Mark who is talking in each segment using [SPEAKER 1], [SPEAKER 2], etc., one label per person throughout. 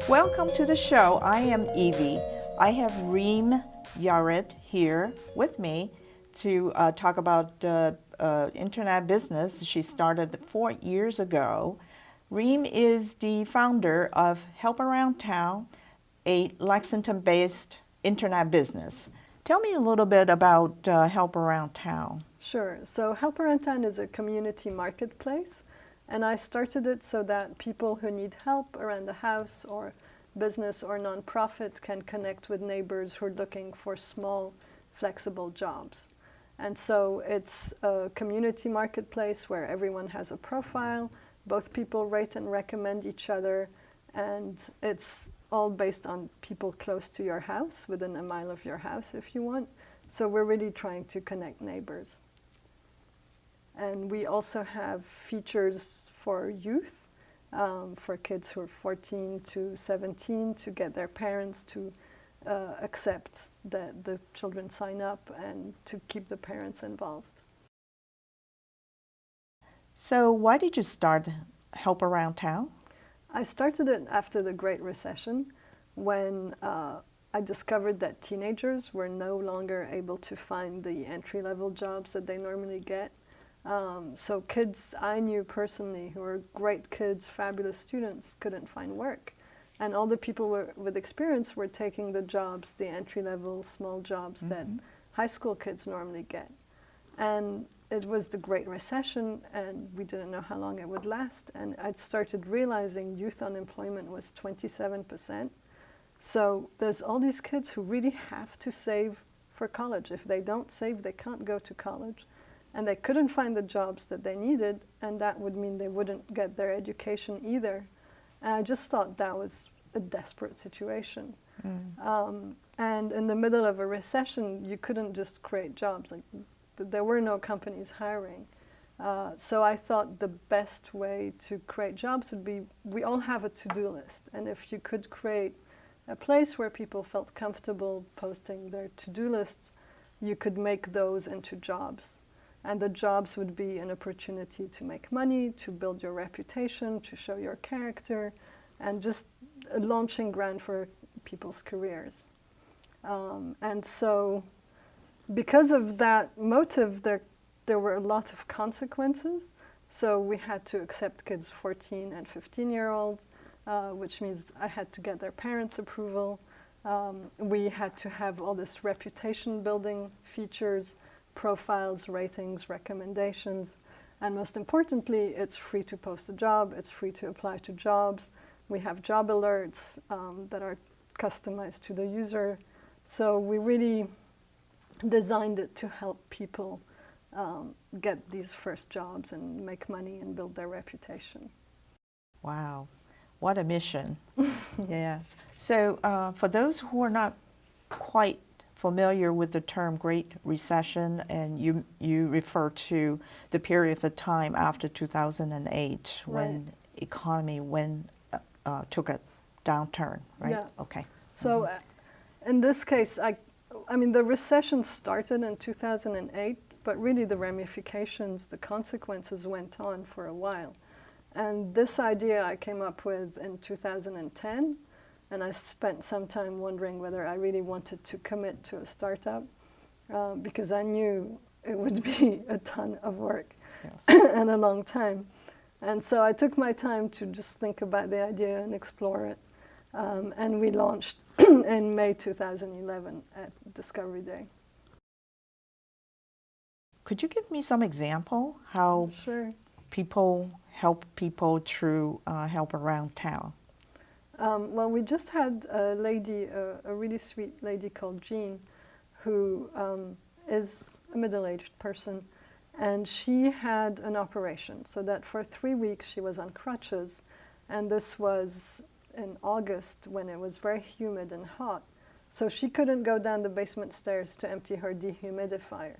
[SPEAKER 1] Welcome to the show. I am Evie. I have Reem Yared here with me to talk about internet business she started 4 years ago. Reem is the founder of Help Around Town, a Lexington-based internet business. Tell me a little bit about Help Around Town.
[SPEAKER 2] Sure. So Help Around Town is a community marketplace, and I started it so that people who need help around the house or business or nonprofit can connect with neighbors who are looking for small, flexible jobs. And so it's a community marketplace where everyone has a profile, both people rate and recommend each other, and it's all based on people close to your house, within a mile of your house if you want. So we're really trying to connect neighbors. And we also have features for youth, for kids who are 14 to 17, to get their parents to accept that the children sign up and to keep the parents involved.
[SPEAKER 1] So why did you start Help Around Town?
[SPEAKER 2] I started it after the Great Recession, when I discovered that teenagers were no longer able to find the entry-level jobs that they normally get. So kids I knew personally who were great kids, fabulous students, couldn't find work. And all the people with experience were taking the jobs, the entry-level small jobs that high school kids normally get. And it was the Great Recession, and we didn't know how long it would last. And I started realizing youth unemployment was 27%. So there's all these kids who really have to save for college. If they don't save, they can't go to college. And they couldn't find the jobs that they needed, and that would mean they wouldn't get their education either. And I just thought that was a desperate situation. And in the middle of a recession, you couldn't just create jobs. Like, there were no companies hiring. So I thought the best way to create jobs would be, we all have a to-do list. And if you could create a place where people felt comfortable posting their to-do lists, you could make those into jobs. And the jobs would be an opportunity to make money, to build your reputation, to show your character, and just a launching ground for people's careers. And so because of that motive, there were a lot of consequences. So we had to accept kids 14 and 15-year-olds, which means I had to get their parents' approval. We had to have all this reputation building features, profiles, ratings, recommendations, and most importantly, it's free to post a job, it's free to apply to jobs. We have job alerts that are customized to the user. So we really designed it to help people get these first jobs and make money and build their reputation.
[SPEAKER 1] Wow, what a mission. Yes. So for those who are not quite familiar with the term Great Recession, and you refer to the period of time after 2008 when economy took a downturn, right?
[SPEAKER 2] Yeah.
[SPEAKER 1] Okay.
[SPEAKER 2] So in this case, I mean, the recession started in 2008, but really the ramifications, the consequences went on for a while. And this idea I came up with in 2010, and I spent some time wondering whether I really wanted to commit to a startup, because I knew it would be a ton of work and a long time. And so I took my time to just think about the idea and explore it. And we launched in May 2011 at Discovery Day.
[SPEAKER 1] Could you give me some example how people help people through Help Around Town?
[SPEAKER 2] Well, we just had a lady, a really sweet lady called Jean, who is a middle-aged person, and she had an operation, so that for 3 weeks she was on crutches, and this was in August when it was very humid and hot, so she couldn't go down the basement stairs to empty her dehumidifier.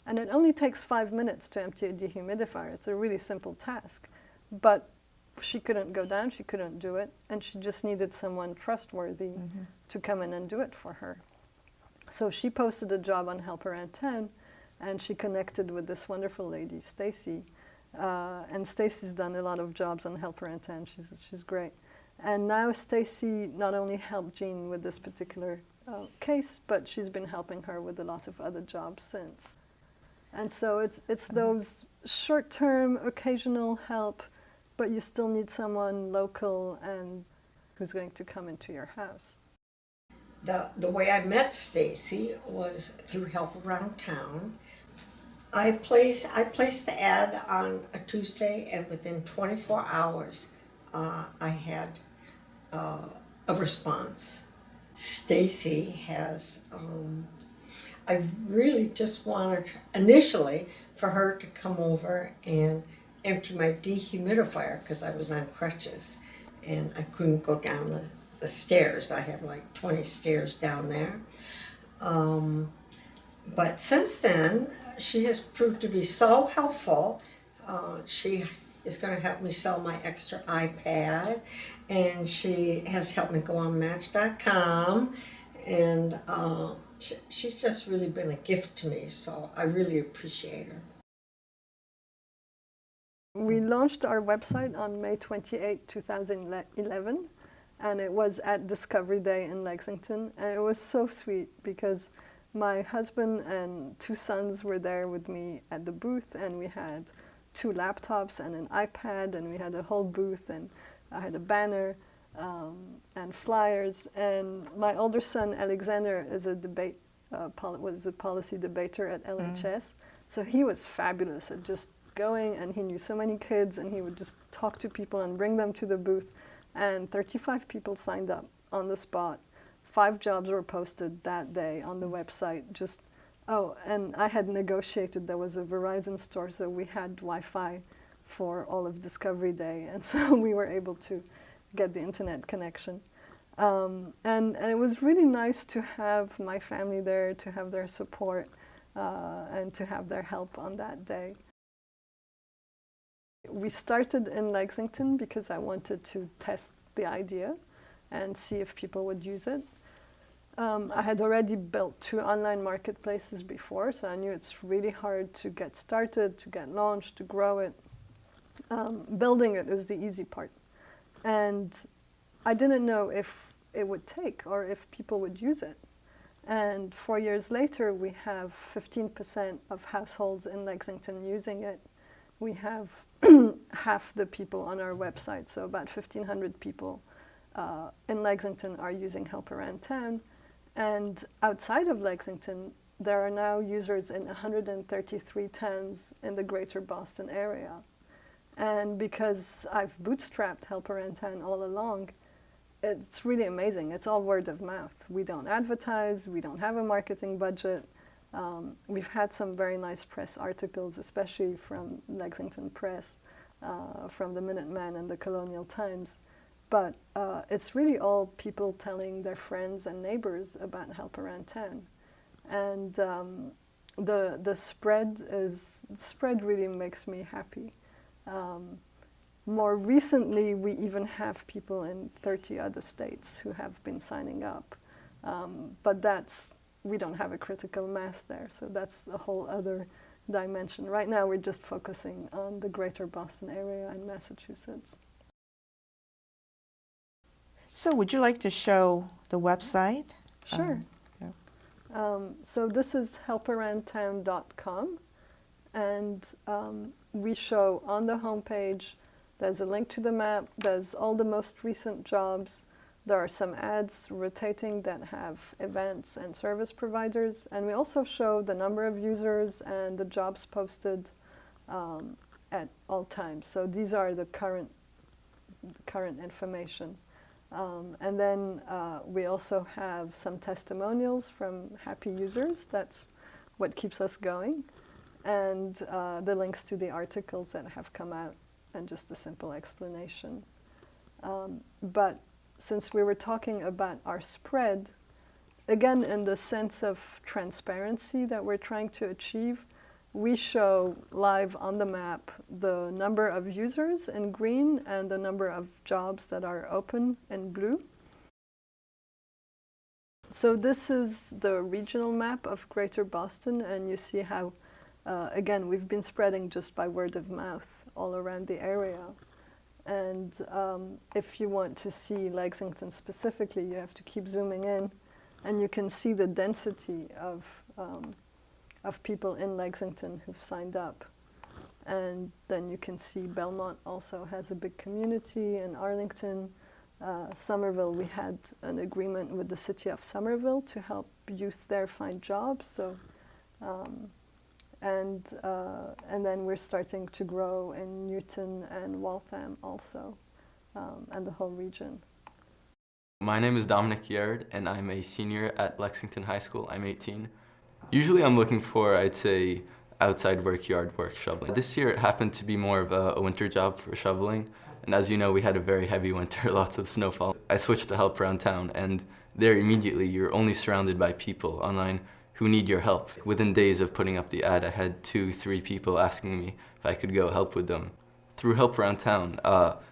[SPEAKER 2] And it only takes 5 minutes to empty a dehumidifier. It's a really simple task, but she couldn't go down, she couldn't do it, and she just needed someone trustworthy to come in and do it for her. So she posted a job on Help Around Town, and she connected with this wonderful lady, Stacy. And Stacy's done a lot of jobs on Help Her Intent. She's great. And now Stacy not only helped Jean with this particular case, but she's been helping her with a lot of other jobs since. And so it's those short-term, occasional help, but you still need someone local and who's going to come into your house.
[SPEAKER 3] The way I met Stacy was through Help Around Town. I placed the ad on a Tuesday, and within 24 hours, I had a response. Stacy has. I really just wanted initially for her to come over and empty my dehumidifier because I was on crutches and I couldn't go down the stairs. I have like 20 stairs down there. But since then, she has proved to be so helpful. She is going to help me sell my extra iPad, and she has helped me go on Match.com, and she's just really been a gift to me, so I really appreciate her.
[SPEAKER 2] We launched our website on May 28, 2011, and it was at Discovery Day in Lexington, and it was so sweet because my husband and 2 sons were there with me at the booth, and we had 2 laptops and an iPad, and we had a whole booth, and I had a banner and flyers. And my older son Alexander is a policy debater at LHS, so he was fabulous at just going, and he knew so many kids, and he would just talk to people and bring them to the booth. And 35 people signed up on the spot. 5 jobs were posted that day on the website. And I had negotiated, there was a Verizon store, so we had Wi-Fi for all of Discovery Day, and so we were able to get the internet connection. And it was really nice to have my family there, to have their support, and to have their help on that day. We started in Lexington because I wanted to test the idea and see if people would use it. I had already built 2 online marketplaces before, so I knew it's really hard to get started, to get launched, to grow it. Building it is the easy part. And I didn't know if it would take or if people would use it. And 4 years later, we have 15% of households in Lexington using it. We have half the people on our website, so about 1,500 people in Lexington are using Help Around Town. And outside of Lexington, there are now users in 133 towns in the greater Boston area. And because I've bootstrapped Help Around Town all along, it's really amazing. It's all word of mouth. We don't advertise, we don't have a marketing budget. We've had some very nice press articles, especially from Lexington Press, from the Minuteman and the Colonial Times. But it's really all people telling their friends and neighbors about Help Around Town. And the spread really makes me happy. More recently, we even have people in 30 other states who have been signing up. But we don't have a critical mass there, so that's a whole other dimension. Right now, we're just focusing on the greater Boston area and Massachusetts.
[SPEAKER 1] So would you like to show the website?
[SPEAKER 2] Sure. So this is helparoundtown.com, and we show on the homepage, there's a link to the map, there's all the most recent jobs, there are some ads rotating that have events and service providers, and we also show the number of users and the jobs posted at all times. So these are the current information. And then we also have some testimonials from happy users. That's what keeps us going. And the links to the articles that have come out and just a simple explanation. But since we were talking about our spread, again, in the sense of transparency that we're trying to achieve, we show live on the map the number of users in green and the number of jobs that are open in blue. So this is the regional map of Greater Boston, and you see how again, we've been spreading just by word of mouth all around the area. And if you want to see Lexington specifically, you have to keep zooming in, and you can see the density of people in Lexington who've signed up. And then you can see Belmont also has a big community, in Arlington. Somerville, we had an agreement with the city of Somerville to help youth there find jobs. So, and then we're starting to grow in Newton and Waltham also, and the whole region.
[SPEAKER 4] My name is Dominic Yared, and I'm a senior at Lexington High School. I'm 18. Usually I'm looking for, I'd say, outside work, yard work, shoveling. This year it happened to be more of a winter job for shoveling. And as you know, we had a very heavy winter, lots of snowfall. I switched to Help Around Town, and there immediately you're only surrounded by people online who need your help. Within days of putting up the ad, I had 2-3 people asking me if I could go help with them. Through Help Around Town,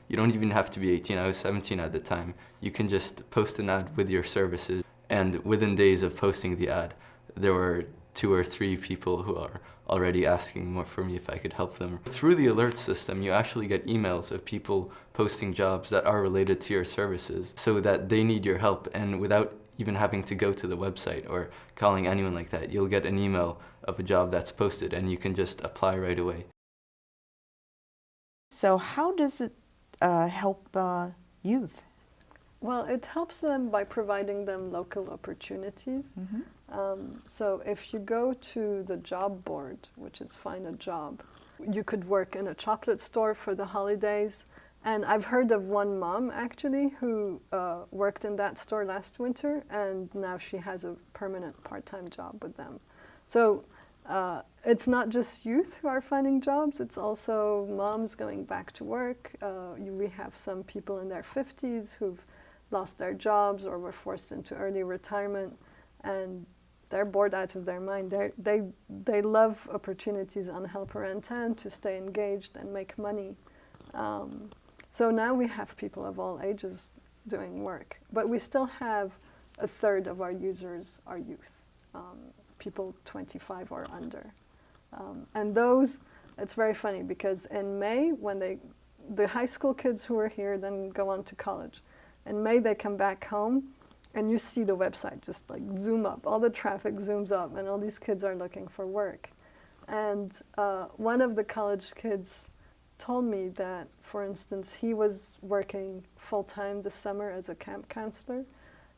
[SPEAKER 4] you don't even have to be 18, I was 17 at the time. You can just post an ad with your services, and within days of posting the ad, there were 2 or 3 people who are already asking more for me if I could help them. Through the alert system, you actually get emails of people posting jobs that are related to your services so that they need your help, and without even having to go to the website or calling anyone like that, you'll get an email of a job that's posted and you can just apply right away.
[SPEAKER 1] So how does it help youth?
[SPEAKER 2] Well, it helps them by providing them local opportunities. So if you go to the job board, which is Find a Job, you could work in a chocolate store for the holidays. And I've heard of one mom, actually, who worked in that store last winter, and now she has a permanent part-time job with them. So it's not just youth who are finding jobs, it's also moms going back to work. We have some people in their 50s who've lost their jobs or were forced into early retirement, and they're bored out of their mind. They love opportunities on Help Around Town to stay engaged and make money. So now we have people of all ages doing work, but we still have a third of our users are youth, people 25 or under. And those, it's very funny because in May, when the high school kids who are here then go on to college, in May they come back home and you see the website just like zoom up, all the traffic zooms up and all these kids are looking for work. And one of the college kids told me that, for instance, he was working full-time this summer as a camp counselor,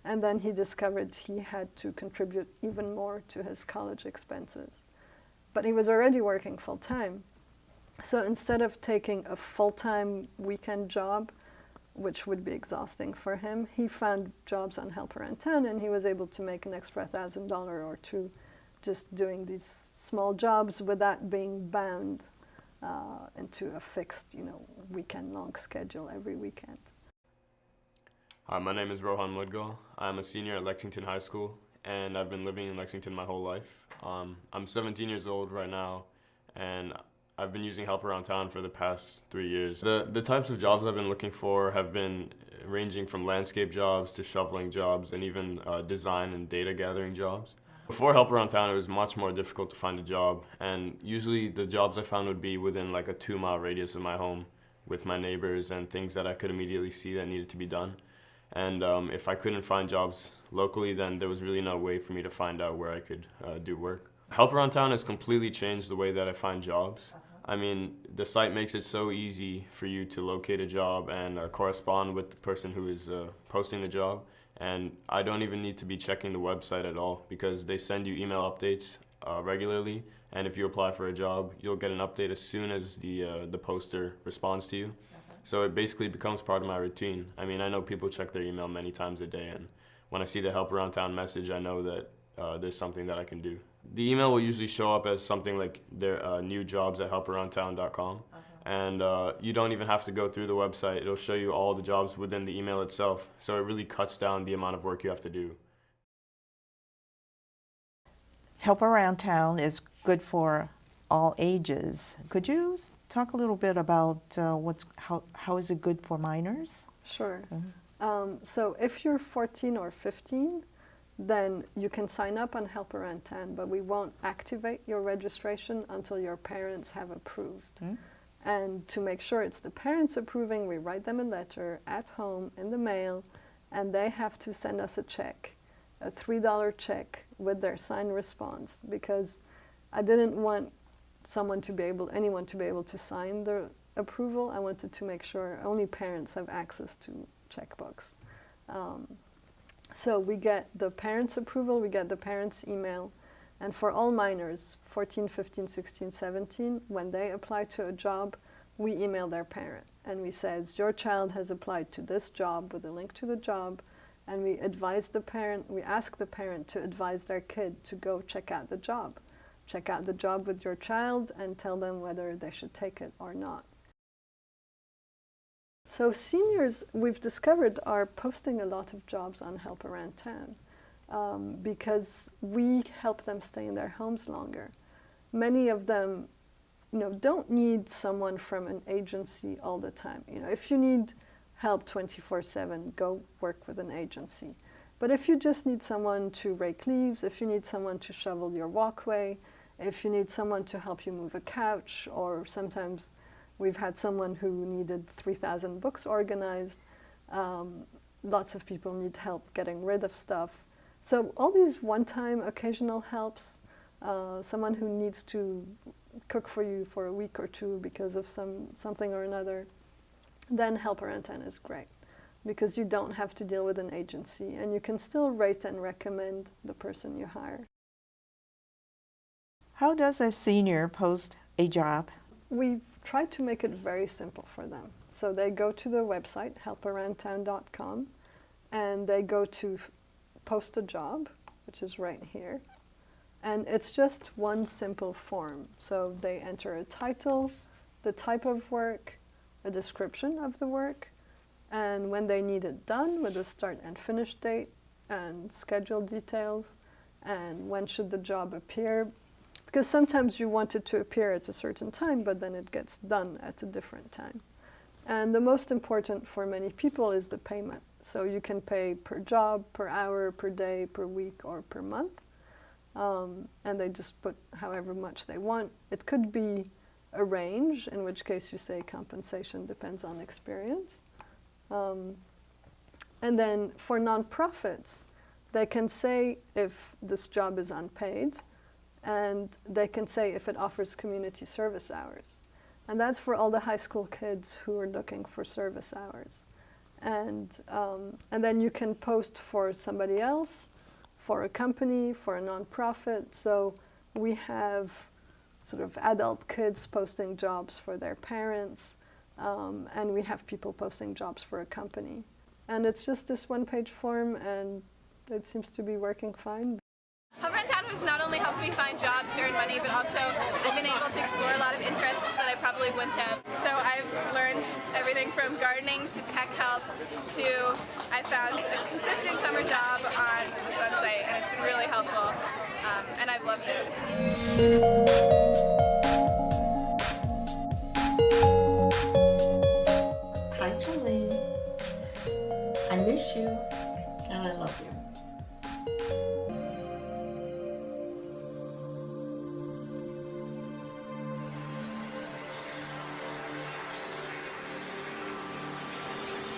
[SPEAKER 2] and then he discovered he had to contribute even more to his college expenses. But he was already working full-time. So instead of taking a full-time weekend job, which would be exhausting for him, he found jobs on Help Around Town, and he was able to make an extra $1,000 or $2 just doing these small jobs without being bound into a fixed, weekend-long schedule every weekend.
[SPEAKER 5] Hi, my name is Rohan Mudgal. I'm a senior at Lexington High School, and I've been living in Lexington my whole life. I'm 17 years old right now, and I've been using Help Around Town for the past 3 years. The types of jobs I've been looking for have been ranging from landscape jobs to shoveling jobs and even design and data gathering jobs. Before Help Around Town, it was much more difficult to find a job, and usually the jobs I found would be within like a 2-mile radius of my home with my neighbors and things that I could immediately see that needed to be done. And if I couldn't find jobs locally, then there was really no way for me to find out where I could do work. Help Around Town has completely changed the way that I find jobs. I mean, the site makes it so easy for you to locate a job and correspond with the person who is posting the job. And I don't even need to be checking the website at all because they send you email updates regularly. And if you apply for a job, you'll get an update as soon as the poster responds to you. So it basically becomes part of my routine. I mean, I know people check their email many times a day, and when I see the Help Around Town message, I know that there's something that I can do. The email will usually show up as something like their new jobs at helparoundtown.com. And you don't even have to go through the website. It'll show you all the jobs within the email itself. So it really cuts down the amount of work you have to do.
[SPEAKER 1] Help Around Town is good for all ages. Could you talk a little bit about how is it good for minors?
[SPEAKER 2] Sure. So if you're 14 or 15, then you can sign up on Help Around Town, but we won't activate your registration until your parents have approved. And to make sure it's the parents approving, we write them a letter at home in the mail, and they have to send us a check, a $3 check with their signed response, because I didn't want anyone to be able to sign the approval. I wanted to make sure only parents have access to checkbooks. So we get the parents' approval, we get the parents' email, and for all minors, 14, 15, 16, 17, when they apply to a job, we email their parent and we says, your child has applied to this job with a link to the job, and we advise the parent, we ask the parent to advise their kid to go check out the job. Check out the job with your child and tell them whether they should take it or not. So seniors, we've discovered, are posting a lot of jobs on Help Around Town because we help them stay in their homes longer. Many of them, don't need someone from an agency all the time. If you need help 24/7, go work with an agency. But if you just need someone to rake leaves, if you need someone to shovel your walkway, if you need someone to help you move a couch, or sometimes we've had someone who needed 3,000 books organized. Lots of people need help getting rid of stuff. So all these one-time occasional helps, someone who needs to cook for you for a week or two because of something or another, then Help Around Town is great, because you don't have to deal with an agency and you can still rate and recommend the person you hire.
[SPEAKER 1] How does a senior post a job?
[SPEAKER 2] We've tried to make it very simple for them. So they go to the website, helparoundtown.com, and they go to post a job, which is right here. And it's just one simple form. So they enter a title, the type of work, a description of the work, and when they need it done with a start and finish date and schedule details, and when should the job appear. Because sometimes you want it to appear at a certain time, but then it gets done at a different time. And the most important for many people is the payment. So you can pay per job, per hour, per day, per week, or per month. And they just put however much they want. It could be a range, in which case you say compensation depends on experience. And then for nonprofits, they can say if this job is unpaid, and they can say if it offers community service hours. And that's for all the high school kids who are looking for service hours. And then you can post for somebody else, for a company, for a nonprofit. So we have sort of adult kids posting jobs for their parents, and we have people posting jobs for a company. And it's just this one-page form, and it seems to be working fine.
[SPEAKER 6] Help Around Town has not only helped me find jobs to earn money, but also I've been able to explore a lot of interests that I probably wouldn't have. So I've learned everything from gardening to tech help to I found a consistent summer job on this website, and it's been really helpful, and I've loved it.
[SPEAKER 3] Hi, Jolene. I miss you, and I love you.